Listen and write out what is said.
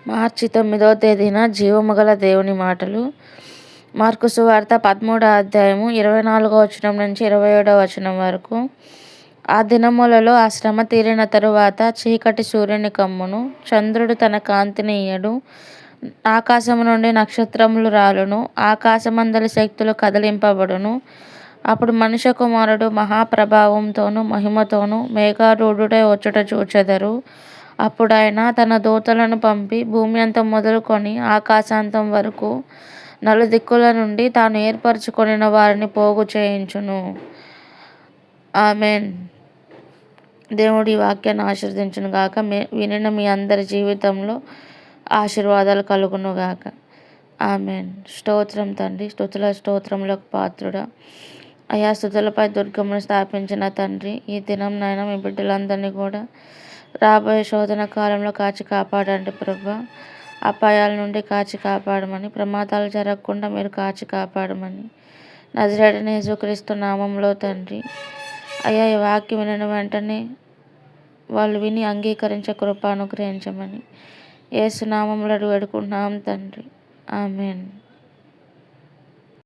మార్చి 9వ తేదీన జీవము గల దేవుని మాటలు. మార్కు సువార్త 13వ అధ్యాయము 24వ వచనం నుంచి 27వ వచనం వరకు. ఆ దినములలో ఆ శ్రమ తీరిన తరువాత చీకటి సూర్యుని కమ్మును, చంద్రుడు తన కాంతిని ఇయ్యడు, ఆకాశము నుండి నక్షత్రములు రాలును, ఆకాశమందలి శక్తులు కదిలింపబడును. అప్పుడు మనుష్య కుమారుడు మహాప్రభావంతోనూ మహిమతోనూ మేఘారూఢుడై వచ్చుట చూచెదరు. అప్పుడు ఆయన తన దూతలను పంపి భూమి అంతం మొదలుకొని ఆకాశాంతం వరకు నలుదిక్కుల నుండి తాను ఏర్పరచుకొనిన వారిని పోగు చేయించును. ఆమెన్. దేవుడి ఈ వాక్యాన్ని ఆశీర్వదించును గాక. వినిన మీ అందరి జీవితంలో ఆశీర్వాదాలు కలుగును గాక. ఆమెన్. స్తోత్రం తండ్రి, స్తుతుల స్తోత్రములకు పాత్రుడా, అయా స్తుతులపై దుర్గమును స్థాపించిన తండ్రి, ఈ దినం నాయన మీ బిడ్డలందరినీ కూడా రాబోయే శోధన కాలంలో కాచి కాపాడండి ప్రభా. అపాయాల నుండి కాచి కాపాడమని, ప్రమాదాలు జరగకుండా మీరు కాచి కాపాడమని నజరేయుడైన యేసుక్రీస్తు నామంలో తండ్రి. అయ్యా ఈ వాక్యం వినిన వెంటనే వాళ్ళు విని అంగీకరించే కృప అనుగ్రహించమని యేసు నామంలో వేడుకుంటున్నాం తండ్రి. ఆమెన్.